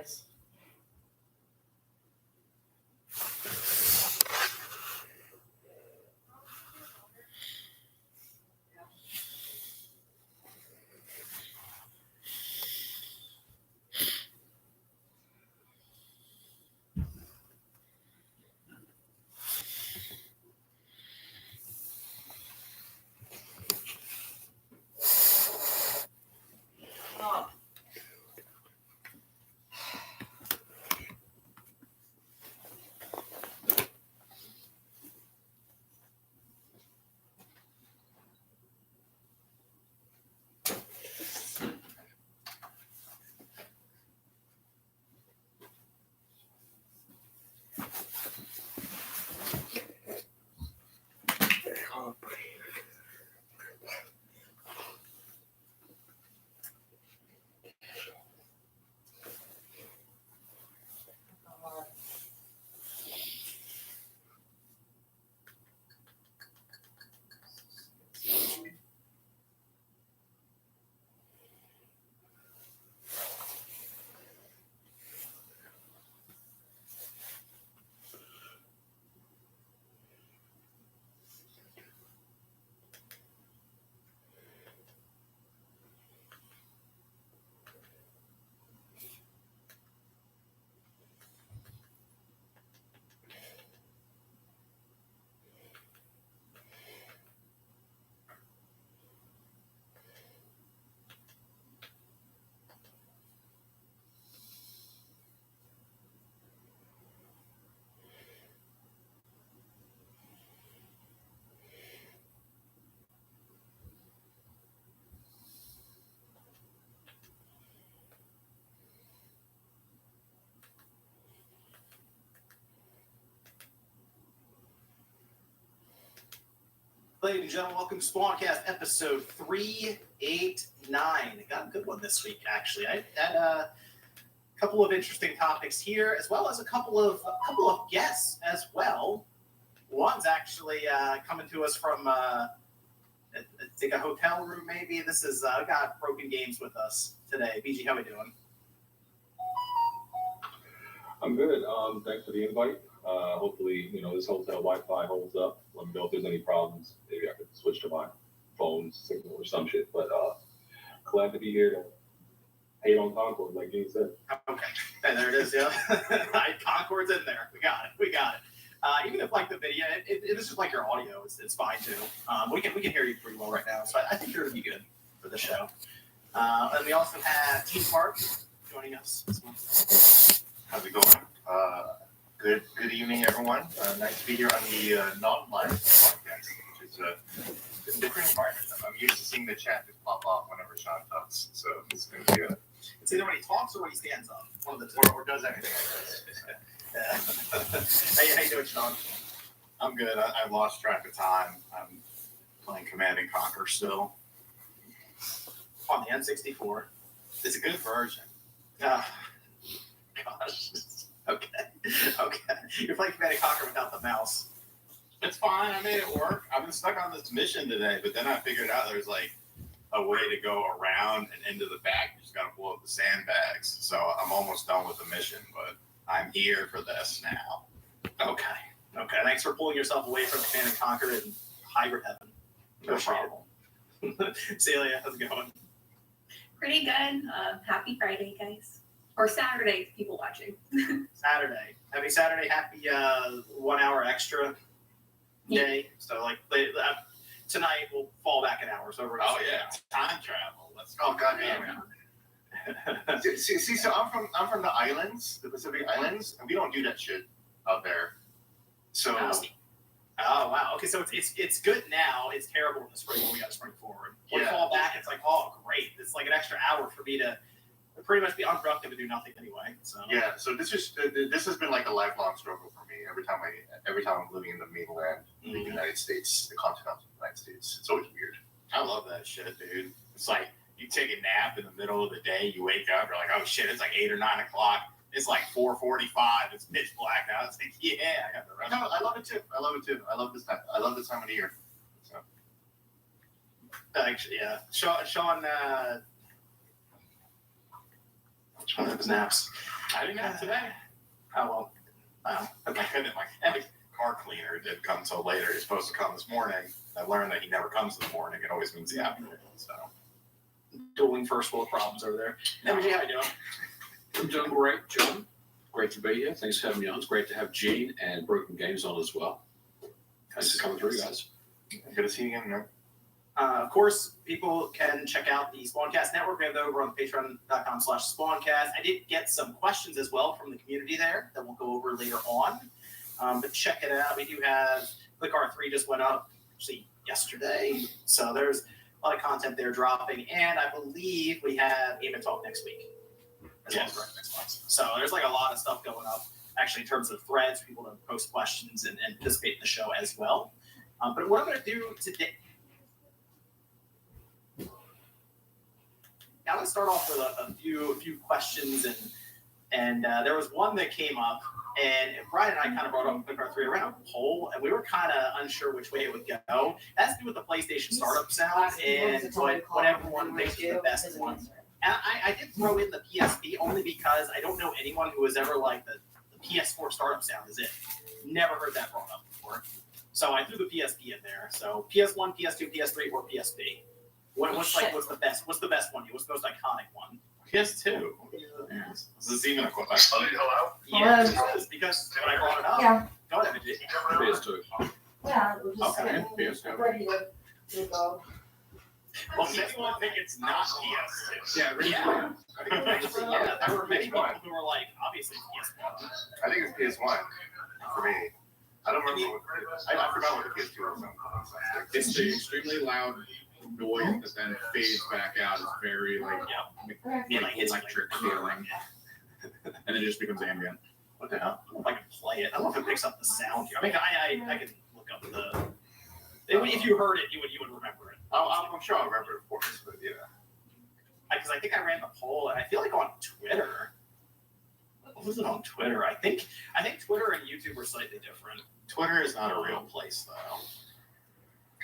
guys. Ladies and gentlemen, welcome to Spawncast episode 389. Got a good one this week, actually. I had a couple of interesting topics here, as well as a couple of guests as well. One's actually coming to us from I think a hotel room, maybe. This is got Broken Games with us today. BG, how we doing? I'm good. Thanks for the invite. Hopefully, this hotel Wi-Fi holds up. Let me know if there's any problems. Maybe I could switch to my phone signal or some shit. But glad to be here to hate on Concord, like Gene said. Okay, and there it is. Yeah, Concord's in there. We got it. Even if like the video, it is just like your audio. It's fine too. We can hear you pretty well right now. So I think you're gonna be good for the show. And we also have Team Park joining us this month. How's it going? Good evening, everyone. Nice to be here on the non-live podcast, which is a different environment. I'm used to seeing the chat just pop off whenever Sean talks, so it's going to be good. It's either when he talks or when he stands up. One of the two. Or does anything like this. How you doing, Sean? I'm good. I've lost track of time. I'm playing Command & Conquer still. On the N64. It's a good version. Gosh. Okay. You're playing Command & Conquer without the mouse. It's fine. I made it work. I've been stuck on this mission today, but then I figured out there's like a way to go around and into the back. You just got to blow up the sandbags. So I'm almost done with the mission, but I'm here for this now. Okay. Thanks for pulling yourself away from Command & Conquer and hybrid heaven. No problem. Celia, how's it going? Pretty good. Happy Friday, guys. Or Saturday, people watching. Saturday. Happy Saturday. Happy 1 hour extra day. So like tonight we'll fall back an hour. So we're Oh yeah, time travel. Let's go. Oh goddamn. See, so I'm from the islands, the Pacific Islands, and we don't do that shit out there. So. Oh wow. Okay, so it's good now. It's terrible in the spring when we got to spring forward. When we fall back, it's like, oh great. It's like an extra hour for me to pretty much be unproductive and do nothing anyway. So yeah. So this has been like a lifelong struggle for me. Every time I'm living in the mainland, in the United States, the continental United States, it's always weird. I love that shit, dude. It's like you take a nap in the middle of the day, you wake up, you're like, oh shit, it's like 8 or 9 o'clock. It's like 4:45. It's pitch black out. It's like, yeah, I got the rest. No, I love it too. I love this time. I love this time of the year. So actually, yeah. Sean has naps. I didn't have today. Oh well. My goodness, my car cleaner didn't come till later. He's supposed to come this morning. I learned that he never comes in the morning. It always means the afternoon. So Dueling first world problems over there. MG, how you doing? I'm doing great, John. Great to be here. Thanks for having me on. It's great to have Gene and Broken Games on as well. Thanks for coming through, guys. good to see you again, man. Of course, people can check out the Spawncast Network. We have that over on patreon.com/Spawncast. I did get some questions as well from the community there that we'll go over later on. But check it out. We do have Click R3 just went up actually yesterday. So there's a lot of content there dropping. And I believe we have Game and Talk next week. As well as Direct Xbox. So there's like a lot of stuff going up actually in terms of threads, people to post questions and participate in the show as well. But what I'm going to do today, I'm going to start off with a few questions, and there was one that came up, and Brian and I kind of brought up Click R3 around a poll, and we were kind of unsure which way it would go. That's to do with the PlayStation startup sound and what everyone thinks is the best one. And I did throw in the PSP only because I don't know anyone who has ever like the PS4 startup sound is it. Never heard that brought up before. So I threw the PSP in there. So PS1, PS2, PS3, or PSP. What's the best? What's the best one? What's the most iconic one? PS2. Is this even a question? Hello? Yeah, it is, because when I brought it up, Yeah. go ahead, Vijay. PS2. Yeah, we're just Okay, PS2. ready to go. Well, does anyone think it's not PS2? Yeah, really. Yeah. Yeah, there were many people who were like, obviously PS1. I think it's PS1 for me. I don't remember what I forgot what the PS2 was. It's the extremely loud noise that then fades back out. It's very like Yeah, like it's electric feeling, and then it just becomes ambient. What the hell? I don't know if I can play it. I don't know if it picks up the sound here. I mean, I can look up the. If you heard it, you would remember it. I'm sure I'll remember it, of course, but yeah. Because I think I ran the poll, and I feel like on Twitter. What was it on Twitter? I think Twitter and YouTube are slightly different. Twitter is not a real place, though.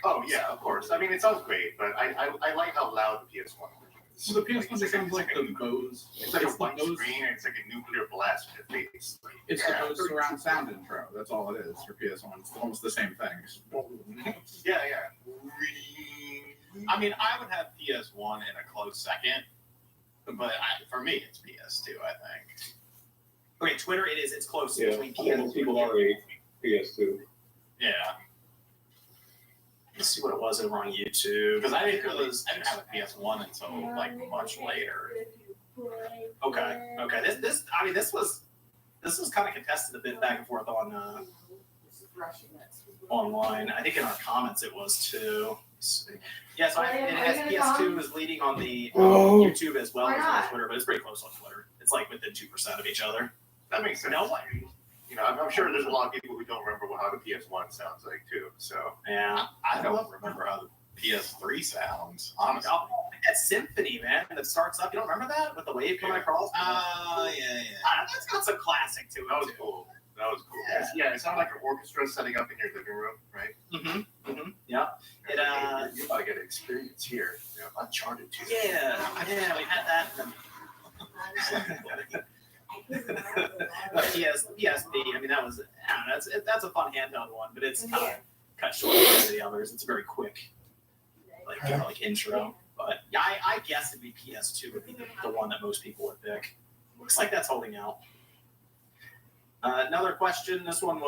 Oh yeah, of course. I mean, it sounds great, but I like how loud the PS1 is. So the PS1 becomes like the Bose. It's like a the white Bose. screen, and it's like a nuclear blast in your face. It's the Bose surround sound intro. That's all it is for PS1. It's almost the same thing. Yeah. I mean, I would have PS1 in a close second, but for me, it's PS2, I think. Okay, Twitter it is. It's close Yeah, between I think most people are a PS2. Yeah, Let's see what it was over on YouTube. because I didn't have a PS1 until like much later. Okay. This was kind of contested a bit back and forth on online. I think in our comments it was too. Yeah, so it has PS2 is leading on the YouTube as well as on Twitter, but it's pretty close on Twitter. It's like within 2% of each other. That makes sense. No, You know, I'm sure there's a lot of people who don't remember how the PS1 sounds like too. So yeah. I don't remember how the PS3 sounds, honestly. Oh, that symphony, man, that starts up. You don't remember that with the wave coming across? Yeah. That's got some classic to it. that was cool. Yeah. Yeah, it sounded like an orchestra setting up in your living room, right? Mm-hmm. Yeah. You're about to get an experience here. You know, Uncharted 2. Yeah, we had that. PSP. I mean, that was. I don't know. That's a fun handheld one, but it's kind of cut short compared to the others. It's very quick, like intro. But yeah, I guess it'd be PS2 would be the one that most people would pick. Looks like that's holding out. Another question. This one,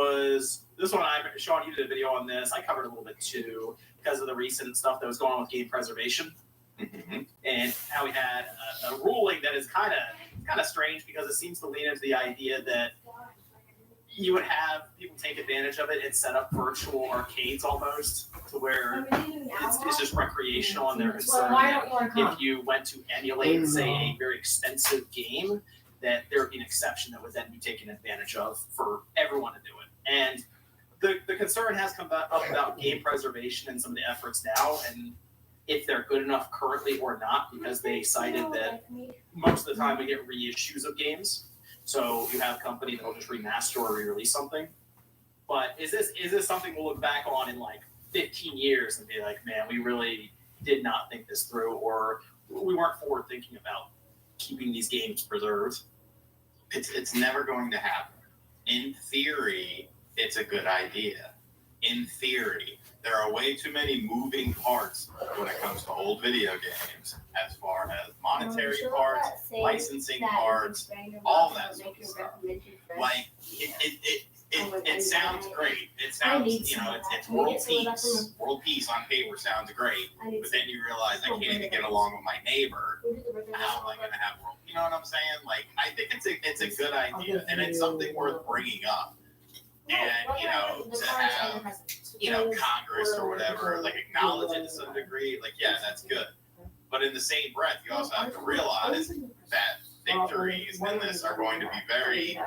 Sean, you did a video on this. I covered a little bit too because of the recent stuff that was going on with game preservation. Mm-hmm. And how we had a ruling that is kind of strange because it seems to lean into the idea that you would have people take advantage of it and set up virtual arcades almost to where it's just recreational, and they're concerned that if you went to emulate, say, a very expensive game, that there would be an exception that would then be taken advantage of for everyone to do it. And the concern has come up about game preservation and some of the efforts now, and if they're good enough currently or not, because they cited that most of the time we get reissues of games. So you have a company that will just remaster or re-release something. But is this something we'll look back on in like 15 years and be like, man, we really did not think this through, or we weren't forward thinking about keeping these games preserved? It's never going to happen. In theory, it's a good idea. In theory, there are way too many moving parts when it comes to old video games, as far as monetary parts, licensing parts, all that sort of stuff. Like it sounds great. It sounds, it's world peace. World peace on paper sounds great, but then you realize I can't even get along with my neighbor. How am I going to have world? You know what I'm saying? Like, I think it's a good idea, and it's something worth bringing up. And to have Congress or whatever like acknowledge it to some degree, like that's good. But in the same breath, you also have to realize that victories in this are going to be very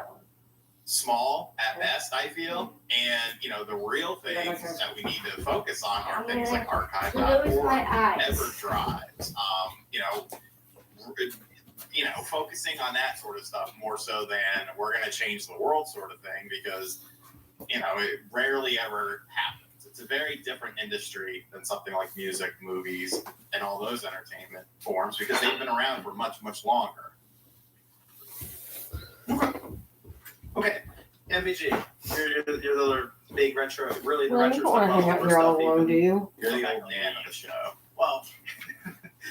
small at best, I feel. And the real things that we need to focus on are things like archive.org, EverDrives, focusing on that sort of stuff more so than we're going to change the world sort of thing, because it rarely ever happens. It's a very different industry than something like music, movies, and all those entertainment forms, because they've been around for much, much longer. Okay, MVG, you're the other big retro, really the Well, retro you don't want to hang out here all alone, do you? You're the old man of the show. Well,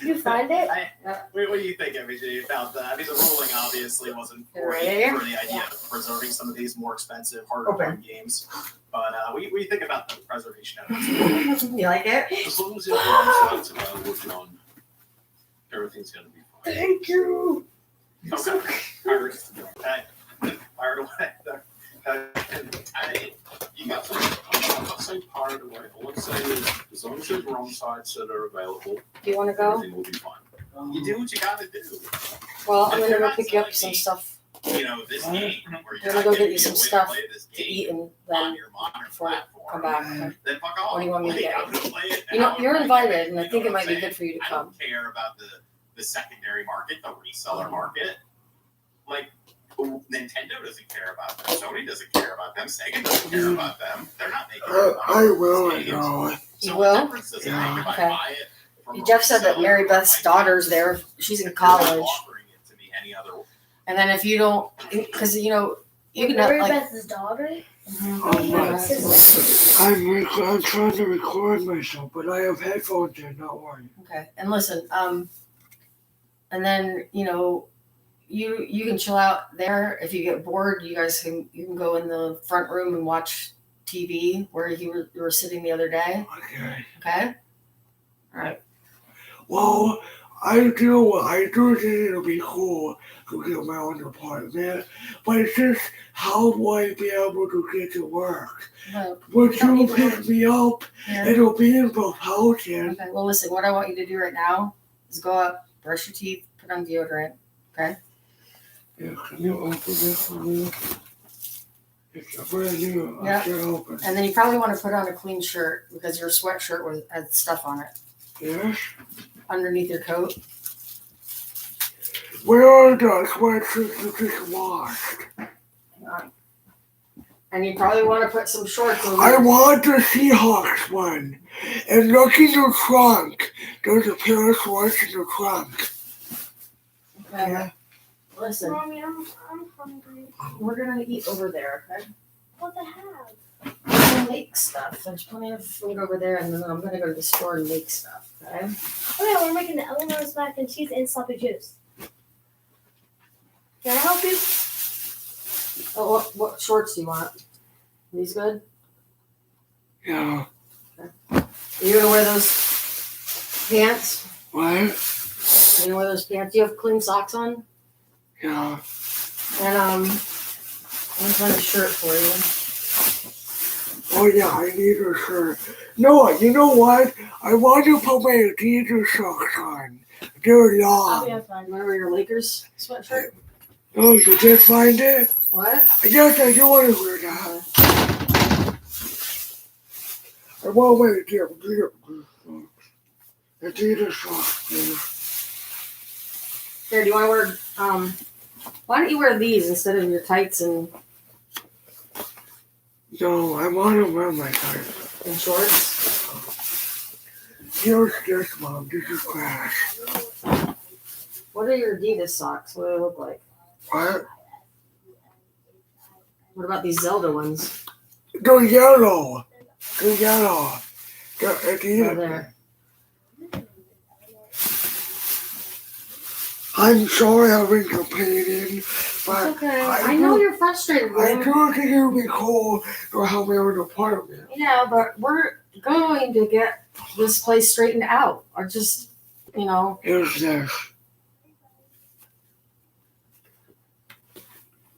You find it? what do you think, MVG, about that? I mean, the ruling obviously wasn't for Right. the idea of preserving some of these more expensive, harder to run games. But what do you think about the preservation of it? You like it? As long as everyone's side's available, John, everything's going to be fine. Thank you. Okay. Fired away. I'm not saying pirate away. All I'm saying is, as long as there's wrong sides that are available, Do you want to go? everything will be fine. You do what you got to do. Well, I'm gonna go pick you up some stuff This game where you're I'm gonna not go getting get you some a way to stuff play this to game eat and on then your modern before I platform. come back. Then fuck off. What do you want me to get? I'm gonna play it. You know, and you're I'm invited, and I you think know it what might be I'm good for you to I come. don't care about the secondary market, the reseller market. Like, Nintendo doesn't care about them. Sony doesn't care about them. Sega doesn't care about them. They're not making I will, games. know. So You what will? difference does it Yeah. make if Okay. I buy it from a Jeff said that reseller Mary or Beth's if I daughter's buy it? there. She's in They're not college. offering it to me any other way. And then if you don't, because you can Mary like. Beth's daughter? I'm trying to record myself, but I have headphones in, not worry. Okay, and listen, and then you can chill out there. If you get bored, you can go in the front room and watch TV where you were sitting the other day. Okay. Okay. All right. Well, I do think it'll be cool to get my own apartment, but it's just how will I be able to get to work? Well, Would don't you need to pick me up? here. It'll be in both houses. Okay. Well, listen. What I want you to do right now is go up, brush your teeth, put on deodorant. Okay. Yeah, can you open this for me? It's a brand new. Yeah. I can't open. And then you probably want to put on a clean shirt because your sweatshirt had stuff on it Yes? underneath your coat. Where are the sweatshirts you just washed? Hang on. And you probably want to put some shorts on. I want the Seahawks one. And look in the trunk. There's a pair of shorts in the trunk. Okay. Listen, Mommy, I'm hungry. we're gonna eat over there, okay? What the heck? We're gonna make stuff. There's plenty of food over there, and then I'm gonna go to the store and make stuff, okay? Oh yeah, we're making the Eleanor's mac and cheese and sloppy juice. Can I help you? Oh, what shorts do you want? These good? Yeah. Are you gonna wear those pants? What? Are you gonna wear those pants? Do you have clean socks on? Yeah. And I'm gonna find a shirt for you. Oh yeah, I need a shirt. No, you know what? I want to put my Adidas socks on. They're long. Yeah, fine. You wanna wear your Lakers sweatshirt? Oh, you did find it? What? Yes, I do want to wear that. I want to wear Adidas socks, please. Here, do you wanna wear why don't you wear these instead of your tights and No, I want to wear my tights. shorts? Here's this, Mom. This is grass. What are your Adidas socks? What do they look like? What? What about these Zelda ones? The yellow. The yellow. At the Oh, end. there. I'm sorry I've been complaining, It's but okay. I I know do- you're frustrated, I William. do think it would be cool to have my own apartment. Yeah, but we're going to get this place straightened out. Or just, you know. Here's this.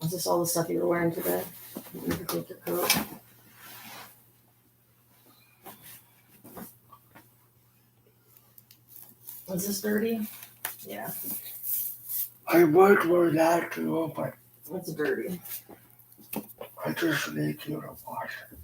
Is this all the stuff you were wearing today? You can take your coat. Is this dirty? Yeah, I might wear that too, but it's dirty. I just need you to wash it.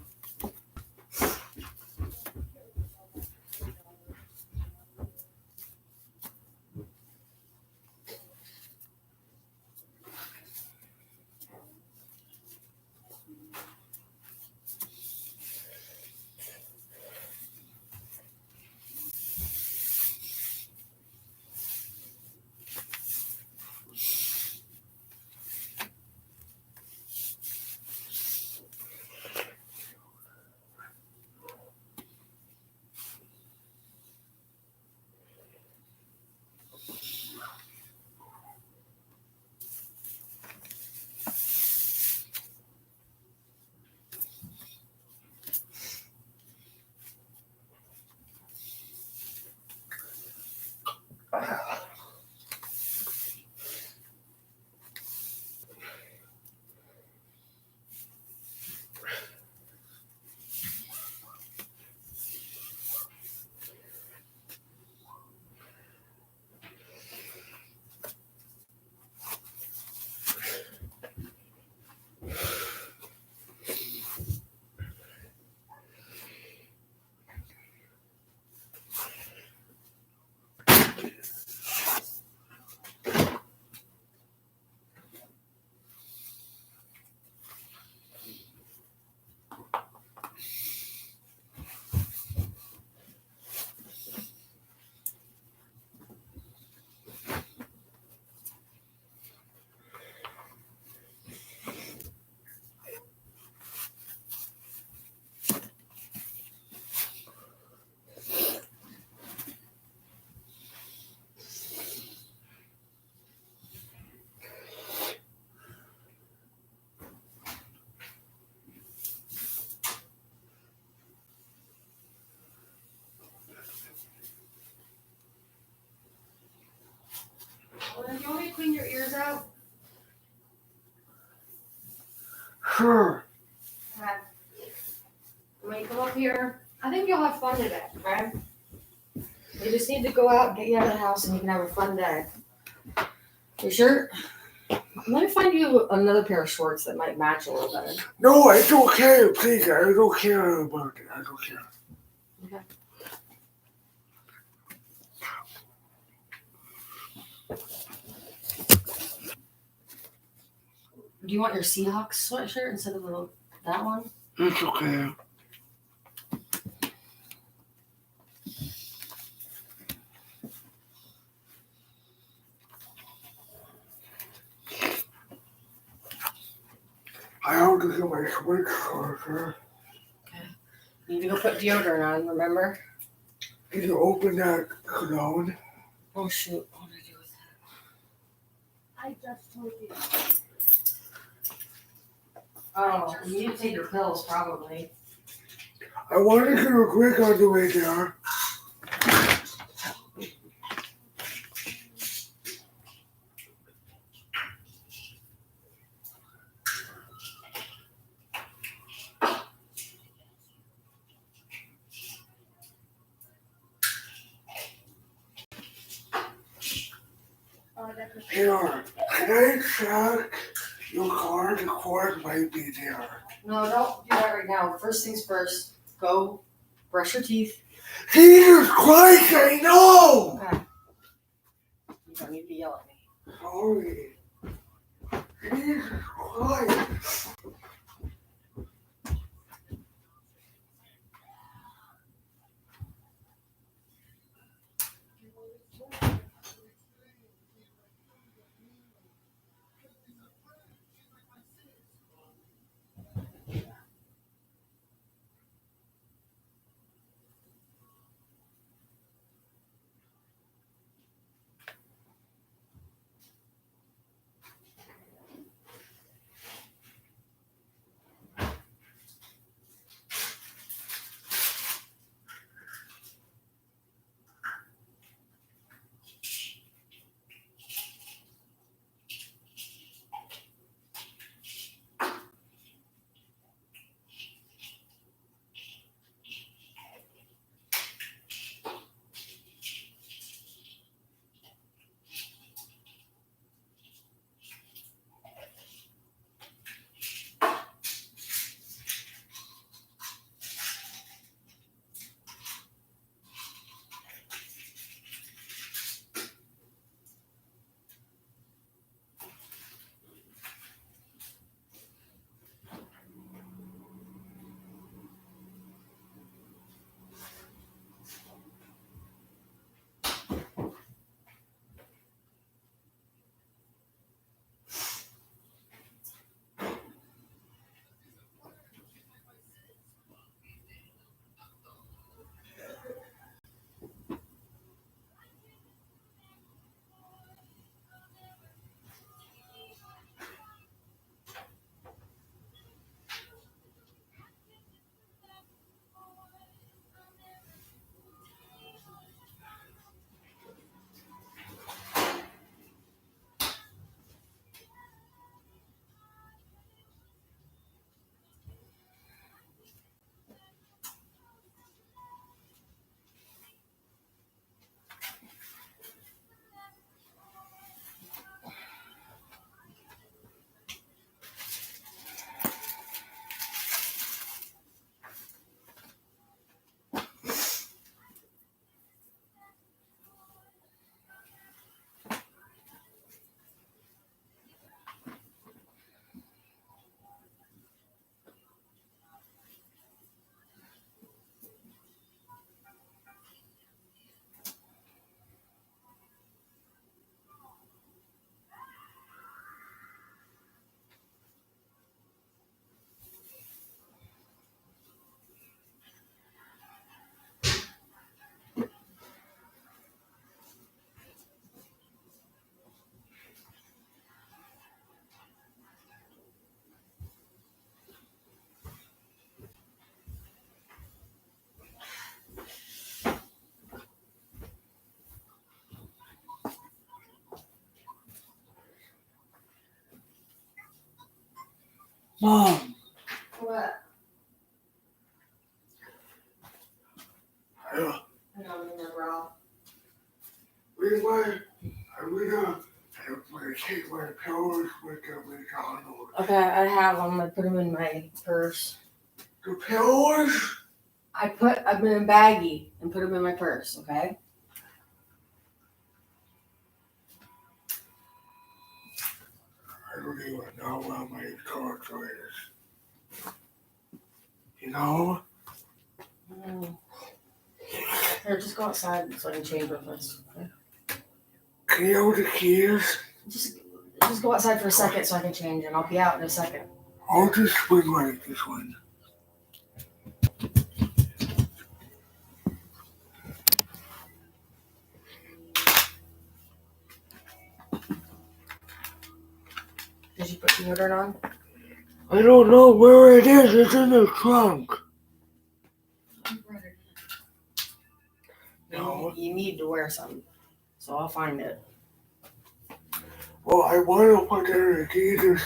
Do you want me to clean your ears out? Sure. Okay. When you come up here, I think you'll have fun today, okay? You just need to go out and get you out of the house and you can have a fun day. You sure? Let me find you another pair of shorts that might match a little better. No, it's okay, please. I don't care about it. I don't care. Okay. Do you want your Seahawks sweatshirt instead of that one? It's okay. I have to get my switch charger. You need to go put deodorant on, remember? Can you open that cologne? Oh shoot, what did I do with that? I just told you. Oh, you need to take your pills probably. I want to get a quick on the way there. Here, can I check your car? The cord might be there. No, don't do that right now. First things first, go brush your teeth. Jesus Christ, I know! Okay. You don't need to yell at me. Sorry. Jesus Christ. Mom, What? I No, bro. we went, we gonna take my pillows with the McDonald's. Okay, I have them. I put them in my purse. The pillows? I put them in a baggie and put them in my purse. Okay. I don't even know where my charger is. You know? Here, just go outside so I can change with us. Okay? Can you hold the keys? Just go outside for a second so I can change, and I'll be out in a second. I'll just swing like this one. Did you put deodorant on? I don't know where it is. It's in the trunk. No. You need to wear some, so I'll find it. Well, I want to put it in the Jesus.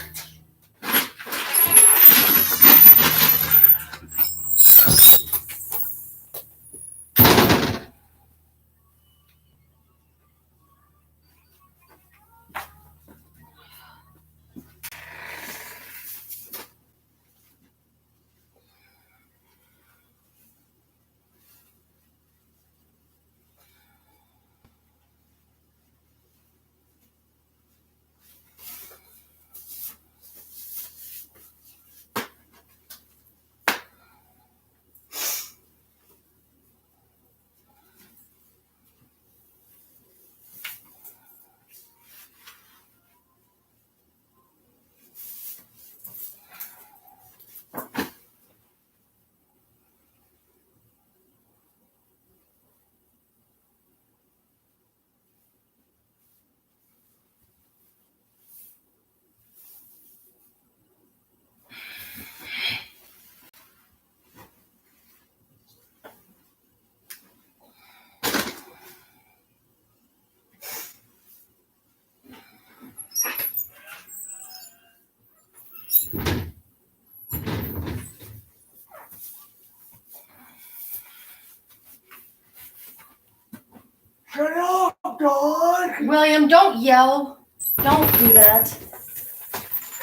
Shut up, dog! William, don't yell. Don't do that.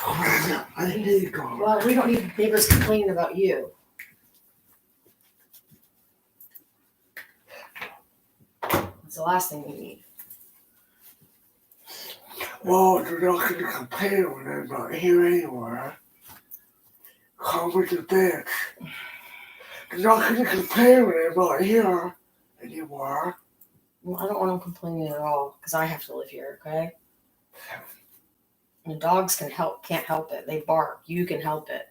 I hate dogs. Well, we don't need neighbors complaining about you. That's the last thing we need. Well, they're not going to complain when I'm not here anymore. Come with the bitch. They're not going to complain when I'm not here anymore. Well, I don't want them complaining at all because I have to live here, okay? And the dogs can't help it. They bark. You can help it.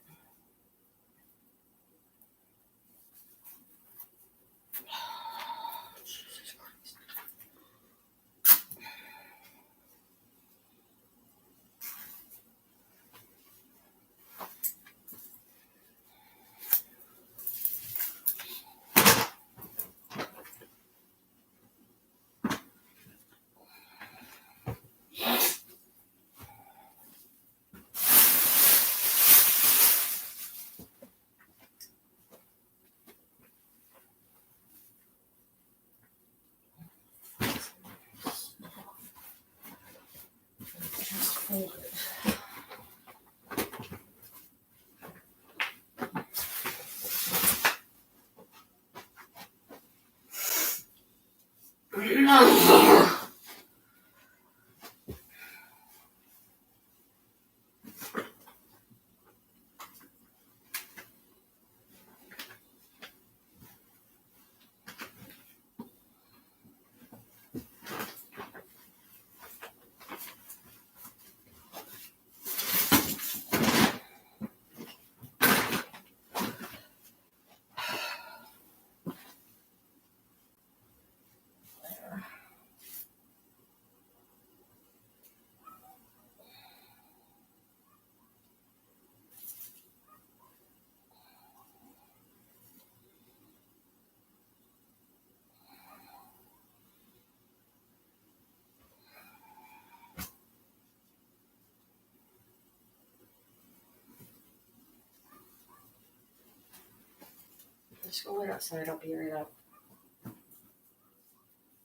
Just go wait outside. I'll be right out.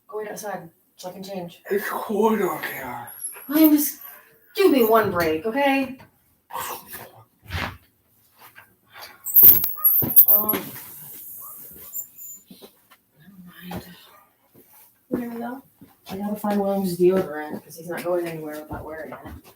Go wait outside so I can change. It's cold out here. I'm just give me one break, okay? Never mind. There we go. I gotta find William's deodorant because he's not going anywhere without wearing it.